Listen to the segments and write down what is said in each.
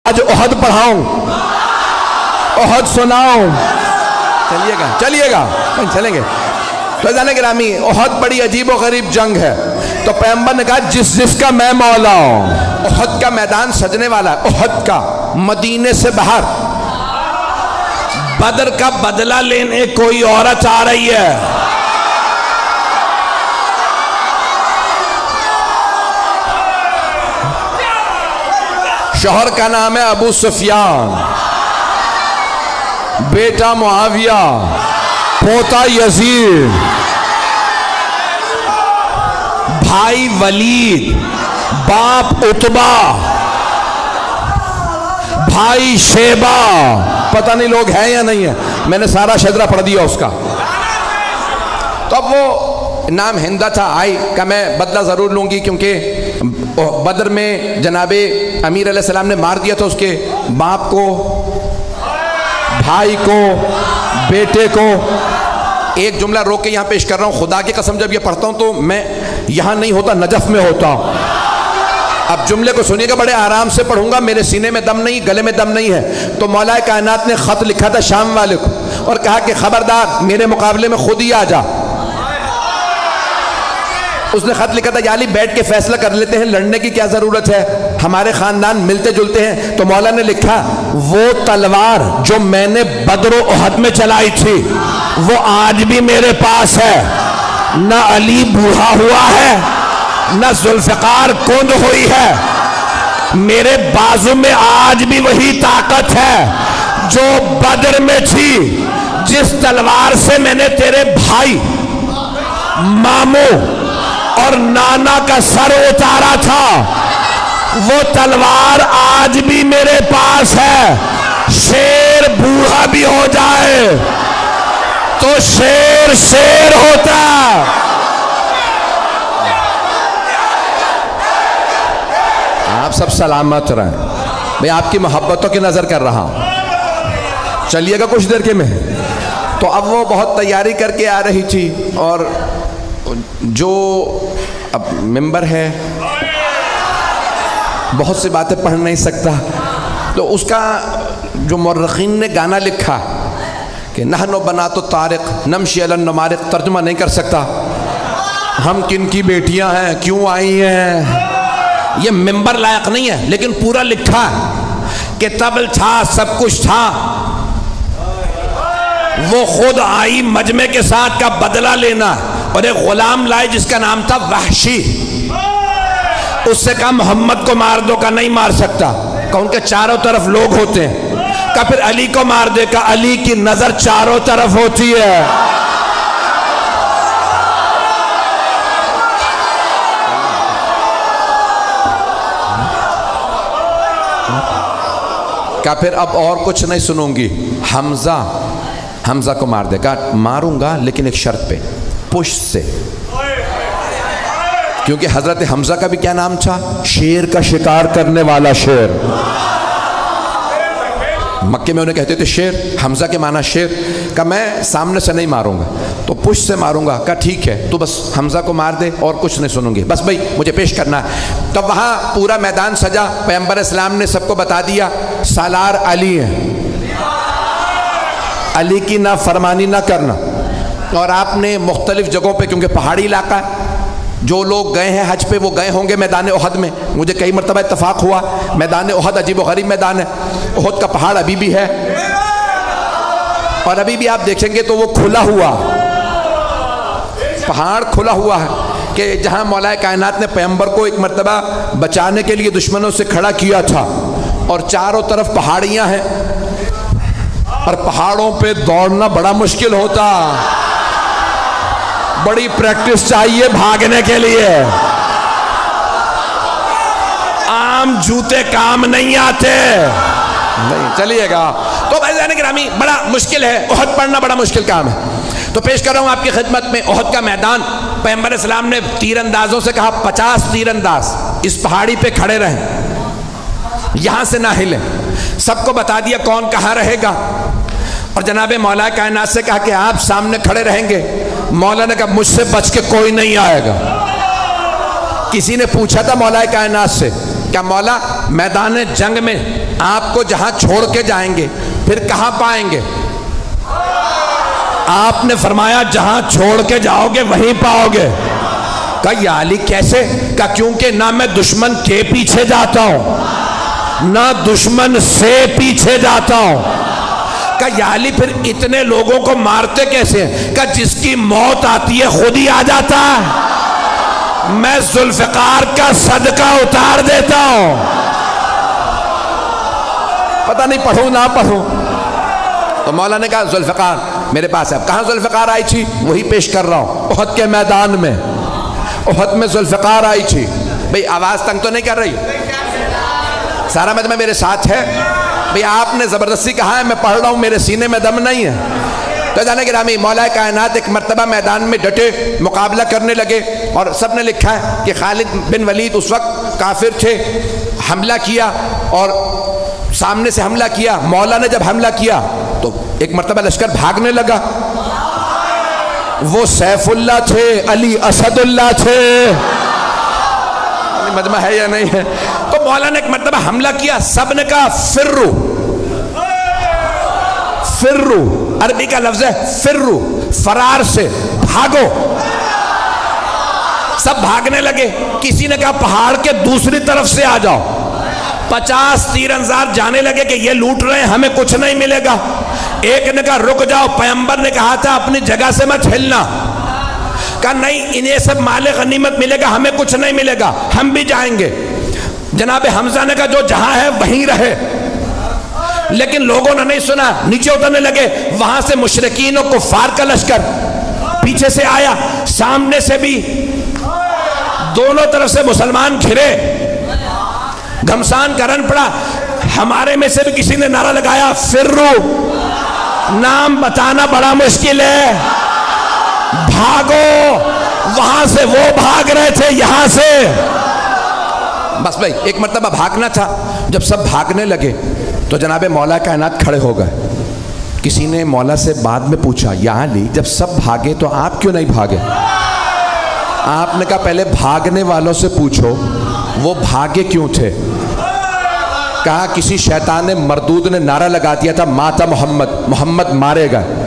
آج احد پڑھاؤں، احد سناؤں، چلیے گا چلیں گے۔ تو جانے گرامی، احد بڑی عجیب و غریب جنگ ہے، تو پیغمبر نے کہا جس کا میں مولا ہوں۔ احد کا میدان سجنے والا ہے، احد کا، مدینے سے باہر۔ بدر کا بدلہ لینے کوئی عورت آ رہی ہے۔ شوہر کا نام ہے ابو سفیان، بیٹا معاویہ، پوتا یزید، بھائی ولید، باپ عتبہ، بھائی شیبہ، پتہ نہیں لوگ ہیں یا نہیں ہیں، میں نے سارا شجرہ پڑھ دیا اس کا۔ تو اب وہ نام ہندہ تھا، آئی کہ میں بدلہ ضرور لوں گی، کیونکہ بدر میں جناب امیر علیہ السلام نے مار دیا تھا اس کے باپ کو، بھائی کو، بیٹے کو۔ ایک جملہ روک کے یہاں پیش کر رہا ہوں، خدا کی قسم جب یہ پڑھتا ہوں تو میں یہاں نہیں ہوتا، نجف میں ہوتا ہوں۔ اب جملے کو سنیے گا، بڑے آرام سے پڑھوں گا، میرے سینے میں دم نہیں، گلے میں دم نہیں ہے۔ تو مولا کائنات نے خط لکھا تھا شام والے کو اور کہا کہ خبردار میرے مقابلے میں خود ہی آ جا۔ اس نے خط لکھا تھا، یا علی بیٹھ کے فیصلہ کر لیتے ہیں، لڑنے کی کیا ضرورت ہے، ہمارے خاندان ملتے جلتے ہیں۔ تو مولا نے لکھا، وہ تلوار جو میں نے بدر و احد میں چلائی تھی وہ آج بھی میرے پاس ہے، نہ علی بوڑھا ہوا ہے نہ ذوالفقار کند ہوئی ہے، میرے بازو میں آج بھی وہی طاقت ہے جو بدر میں تھی۔ جس تلوار سے میں نے تیرے بھائی، ماموں اور نانا کا سر اتارا تھا، وہ تلوار آج بھی میرے پاس ہے۔ شیر بوڑھا بھی ہو جائے تو شیر شیر ہوتا۔ آپ سب سلامت رہیں، میں آپ کی محبتوں کی نظر کر رہا ہوں، چلیے گا کچھ دیر کے میں۔ تو اب وہ بہت تیاری کر کے آ رہی تھی، اور جو اب ممبر ہے بہت سی باتیں پڑھ نہیں سکتا، تو اس کا جو مورخین نے گانا لکھا کہ نحن بنات الطارق نمشی علی النمارق، ترجمہ نہیں کر سکتا، ہم کن کی بیٹیاں ہیں، کیوں آئی ہیں، یہ ممبر لائق نہیں ہے، لیکن پورا لکھا کہ طبل تھا، سب کچھ تھا، وہ خود آئی مجمع کے ساتھ کا بدلہ لینا، اور ایک غلام لائے جس کا نام تھا وحشی۔ اس سے کہا محمد کو مار دو، کا نہیں مار سکتا، کہ ان کے چاروں طرف لوگ ہوتے ہیں، کہ پھر علی کو مار دے، کہ علی کی نظر چاروں طرف ہوتی ہے۔ کہ پھر اب اور کچھ نہیں سنوں گی، حمزہ کو مار دے، کہا ماروں گا لیکن ایک شرط پہ، پشت سے، کیونکہ حضرت حمزہ کا بھی کیا نام تھا، شیر کا شکار کرنے والا شیر۔ مکے میں انہیں کہتے تھے شیر، حمزہ کے معنی شیر۔ کہ میں سامنے سے نہیں ماروں گا، تو پشت سے ماروں گا۔ کہا ٹھیک ہے، تو بس حمزہ کو مار دے اور کچھ نہیں سنوں گی، بس بھائی مجھے پیش کرنا ہے۔ تو وہاں پورا میدان سجا، پیغمبر اسلام نے سب کو بتا دیا سالار علی ہیں، علی کی نہ فرمانی نہ کرنا۔ اور آپ نے مختلف جگہوں پہ، کیونکہ پہاڑی علاقہ ہے، جو لوگ گئے ہیں حج پہ وہ گئے ہوں گے میدان احد میں، مجھے کئی مرتبہ اتفاق ہوا، میدان احد عجیب و غریب میدان ہے، احد کا پہاڑ ابھی بھی ہے، اور ابھی بھی آپ دیکھیں گے تو وہ کھلا ہوا پہاڑ، کھلا ہوا ہے، کہ جہاں مولا کائنات نے پیغمبر کو ایک مرتبہ بچانے کے لیے دشمنوں سے کھڑا کیا تھا، اور چاروں طرف پہاڑیاں ہیں، اور پہاڑوں پہ دوڑنا بڑا مشکل ہوتا، بڑی پریکٹس چاہیے بھاگنے کے لیے، عام جوتے کام نہیں آتے، نہیں چلیے گا۔ تو بھائیان گرامی بڑا مشکل ہے، احد پڑھنا بڑا مشکل کام ہے۔ تو پیش کر رہا ہوں آپ کی خدمت میں احد کا میدان۔ پیغمبر اسلام نے تیر اندازوں سے کہا 50 تیر انداز اس پہاڑی پہ کھڑے رہیں، یہاں سے نہ ہلیں، سب کو بتا دیا کون کہاں رہے گا، اور جناب مولا کائنات سے کہا کہ آپ سامنے کھڑے رہیں گے۔ مولا نے کہا مجھ سے بچ کے کوئی نہیں آئے گا۔ کسی نے پوچھا تھا مولا کائنات سے، کیا مولا میدان جنگ میں آپ کو جہاں چھوڑ کے جائیں گے پھر کہاں پائیں گے؟ آپ نے فرمایا جہاں چھوڑ کے جاؤ گے وہیں پاؤ گے۔ کہا یا علی کیسے؟ کہا کیونکہ نہ میں دشمن کے پیچھے جاتا ہوں نہ دشمن سے پیچھے جاتا ہوں۔ کہا یا علی پھر اتنے لوگوں کو مارتے کیسے ہیں؟ کہا جس کی موت آتی ہے خود ہی آ جاتا ہے، میں ذوالفقار کا صدقہ اتار دیتا ہوں۔ پتہ نہیں پڑھوں نہ پڑھوں۔ تو مولا نے کہا ذوالفقار میرے پاس ہے۔ کہاں ذوالفقار آئی تھی؟ وہی پیش کر رہا ہوں، احد کے میدان میں۔ احد میں ذوالفقار آئی تھی۔ بھئی آواز تنگ تو نہیں کر رہی؟ سارا مجمع میرے ساتھ ہے؟ بھئی آپ نے زبردستی کہا ہے میں پڑھ رہا ہوں، میرے سینے میں دم نہیں ہے۔ تو جانے گرامی مولا کائنات ایک مرتبہ میدان میں ڈٹے مقابلہ کرنے لگے، اور سب نے لکھا ہے کہ خالد بن ولید اس وقت کافر تھے، حملہ کیا اور سامنے سے حملہ کیا۔ مولا نے جب حملہ کیا تو ایک مرتبہ لشکر بھاگنے لگا۔ وہ سیف اللہ تھے، علی اسد اللہ تھے۔ مجمع ہے یا نہیں ہے؟ تو مولا نے ایک مرتبہ حملہ کیا، سب نے کہا فرو فرو، عربی کا لفظ ہے فرو، فرار سے بھاگو۔ سب بھاگنے لگے۔ کسی نے کہا پہاڑ کے دوسری طرف سے آ جاؤ۔ 50 تیر انزار جانے لگے کہ یہ لوٹ رہے ہیں ہمیں کچھ نہیں ملے گا۔ ایک نے کہا رک جاؤ، پیغمبر نے کہا تھا اپنی جگہ سے مت ہلنا۔ کہا نہیں انہیں سب مال غنیمت ملے گا ہمیں کچھ نہیں ملے گا، ہم بھی جائیں گے۔ جناب حمزہ نے کہا جو جہاں ہے وہیں رہے، لیکن لوگوں نے نہیں سنا، نیچے اترنے لگے۔ وہاں سے مشرکین و کفار کا لشکر پیچھے سے آیا، سامنے سے بھی، دونوں طرف سے مسلمان گھرے، گھمسان کا رن پڑا۔ ہمارے میں سے بھی کسی نے نعرہ لگایا فرو، نام بتانا بڑا مشکل ہے، بھاگو۔ وہاں سے وہ بھاگ رہے تھے، یہاں سے بس بھائی ایک مرتبہ بھاگنا تھا۔ جب سب بھاگنے لگے تو جناب مولا کائنات کھڑے ہو گئے۔ کسی نے مولا سے بعد میں پوچھا یا علی جب سب بھاگے تو آپ کیوں نہیں بھاگے؟ آپ نے کہا پہلے بھاگنے والوں سے پوچھو وہ بھاگے کیوں تھے۔ کہا کسی شیطان مردود نے نعرہ لگا دیا تھا ماتا محمد، محمد مارے گئے۔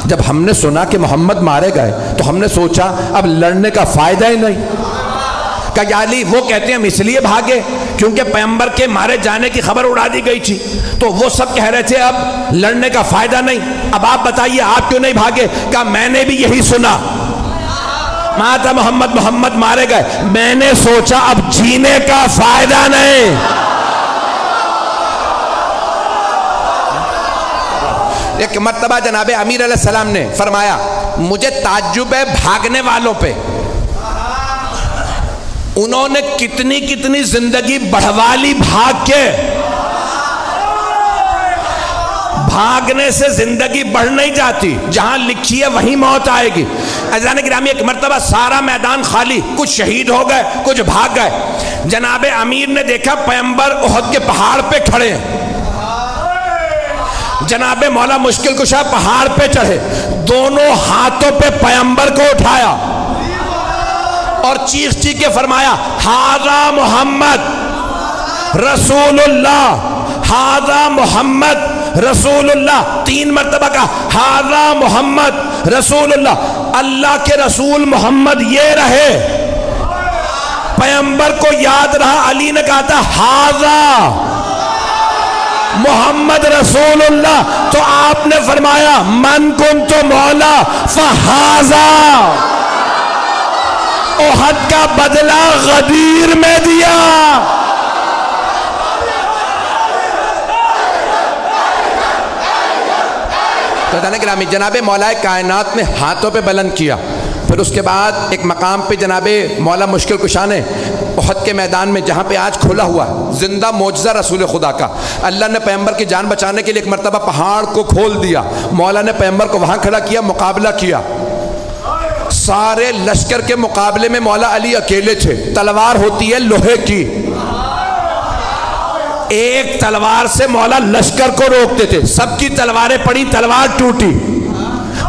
جب ہم نے سنا کہ محمد مارے گئے تو ہم نے سوچا اب لڑنے کا فائدہ ہی نہیں۔ کہا یا علی وہ کہتے ہیں ہم اس لیے بھاگے کیونکہ پیغمبر کے مارے جانے کی خبر اڑا دی گئی تھی، تو وہ سب کہہ رہے تھے اب لڑنے کا فائدہ نہیں، اب آپ بتائیے آپ کیوں نہیں بھاگے؟ کہا میں نے بھی یہی سنا، ماتا محمد، محمد مارے گئے، میں نے سوچا اب جینے کا فائدہ نہیں۔ ایک مرتبہ جناب امیر علیہ السلام نے فرمایا مجھے تعجب ہے بھاگنے والوں پہ، انہوں نے کتنی کتنی زندگی بڑھوا لی بھاگ کے۔ بھاگنے سے زندگی بڑھ نہیں جاتی، جہاں لکھی ہے وہیں موت آئے گی۔ عزیزان گرامی ایک مرتبہ سارا میدان خالی، کچھ شہید ہو گئے کچھ بھاگ گئے۔ جناب امیر نے دیکھا پیغمبر احد کے پہاڑ پہ کھڑے ہیں۔ جناب مولا مشکل کشا پہاڑ پہ چڑھے، دونوں ہاتھوں پہ پیغمبر کو اٹھایا اور چیخ چیخ کے فرمایا ھذا محمد رسول اللہ، ھذا محمد رسول اللہ۔ 3 مرتبہ کہا ھذا محمد رسول اللہ، اللہ کے رسول محمد یہ رہے۔ پیغمبر کو یاد رہا، علی نے کہا تھا ھذا محمد رسول اللہ، تو آپ نے فرمایا من کنت مولا فھذا، احد کا بدلہ غدیر میں دیا۔ تو گرامی جناب مولا کائنات نے ہاتھوں پہ بلند کیا، پھر اس کے بعد ایک مقام پہ جناب مولا مشکل کشا نے احد کے میدان میں جہاں پہ آج کھلا ہوا زندہ معجزہ رسول خدا کا، اللہ نے پیغمبر کی جان بچانے کے لیے ایک مرتبہ پہاڑ کو کھول دیا، مولا نے پیغمبر کو وہاں کھڑا کیا، مقابلہ کیا۔ سارے لشکر کے مقابلے میں مولا علی اکیلے تھے، تلوار ہوتی ہے لوہے کی، ایک تلوار سے مولا لشکر کو روکتے تھے، سب کی تلواریں پڑی، تلوار ٹوٹی،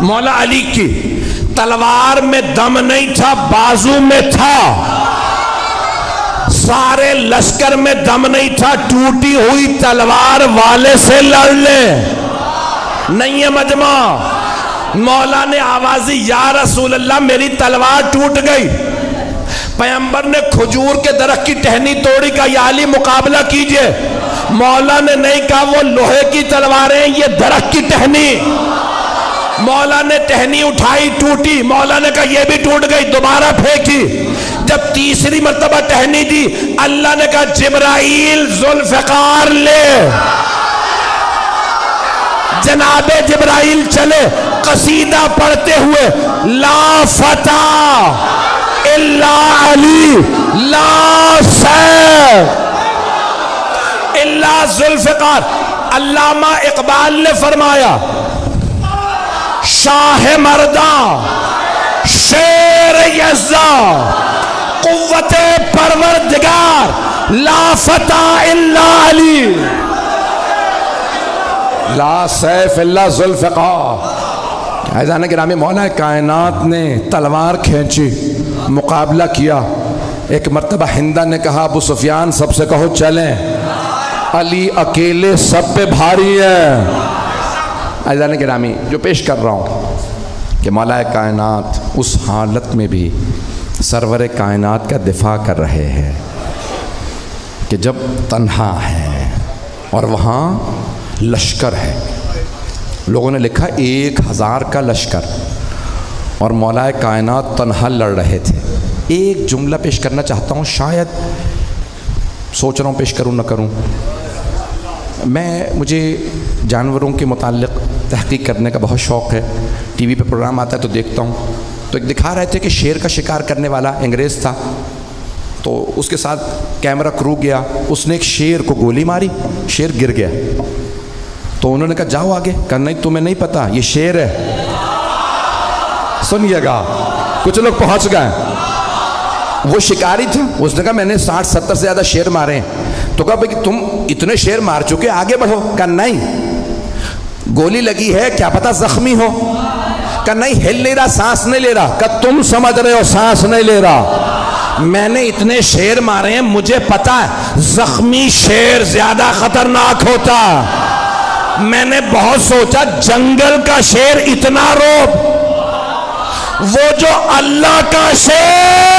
مولا علی کی تلوار میں دم نہیں تھا، بازو میں تھا، سارے لشکر میں دم نہیں تھا، ٹوٹی ہوئی تلوار والے سے لڑ لے، نہیں ہے مجمع۔ مولا نے آوازی یا رسول اللہ میری تلوار ٹوٹ گئی۔ پیغمبر نے کھجور کے درخت کی ٹہنی توڑی، کہا یا علی مقابلہ کیجئے۔ مولا نے نہیں کہا وہ لوہے کی تلواریں، یہ درخت کی ٹہنی۔ مولا نے ٹہنی اٹھائی، ٹوٹی، مولا نے کہا یہ بھی ٹوٹ گئی، دوبارہ پھینکی۔ جب تیسری مرتبہ ٹہنی دی، اللہ نے کہا جبرائیل ذوالفقار لے۔ جناب جبرائیل چلے قصیدہ پڑھتے ہوئے، لا فتح الا علی، لا سیف الا ذوالفقار۔ علامہ اقبال نے فرمایا شاہ مرداں، شیر یزداں، قوت پروردگار، لا فتح الا علی، لا سیف الا ذوالفقار۔ عزیزان گرامی، مولا کائنات نے تلوار کھینچی، مقابلہ کیا۔ ایک مرتبہ ہندہ نے کہا ابو سفیان سب سے کہو چلیں، علی اکیلے سب پہ بھاری ہے۔ عزیزان گرامی، جو پیش کر رہا ہوں کہ مولا کائنات اس حالت میں بھی سرور کائنات کا دفاع کر رہے ہیں کہ جب تنہا ہے اور وہاں لشکر ہے، لوگوں نے لکھا 1000 کا لشکر، اور مولا کائنات تنہا لڑ رہے تھے۔ ایک جملہ پیش کرنا چاہتا ہوں، شاید سوچ رہا ہوں پیش کروں نہ کروں۔ مجھے جانوروں کے متعلق تحقیق کرنے کا بہت شوق ہے، ٹی وی پہ پروگرام آتا ہے تو دیکھتا ہوں۔ تو ایک دکھا رہے تھے کہ شیر کا شکار کرنے والا انگریز تھا، تو اس کے ساتھ کیمرہ کرو گیا، اس نے ایک شیر کو گولی ماری، شیر گر گیا۔ تو انہوں نے کہا جاؤ آگے، کہا نہیں تمہیں نہیں پتا یہ شیر ہے۔ سنیے گا، کچھ لوگ پہنچ گئے، وہ شکاری تھے، اس نے کہا میں نے 60-70 سے زیادہ شیر مارے ہیں۔ تو کہا بھئی تم اتنے شیر مار چکے، آگے بڑھو۔ کہا نہیں، گولی لگی ہے، کیا پتا زخمی ہو۔ کہا نہیں، ہل نہیں رہا، سانس نہیں لے رہا۔ کہا تم سمجھ رہے ہو سانس نہیں لے رہا، میں نے اتنے شیر مارے ہیں، مجھے پتا ہے زخمی شیر زیادہ خطرناک ہوتا۔ میں نے بہت سوچا، جنگل کا شیر اتنا روب، وہ جو اللہ کا شیر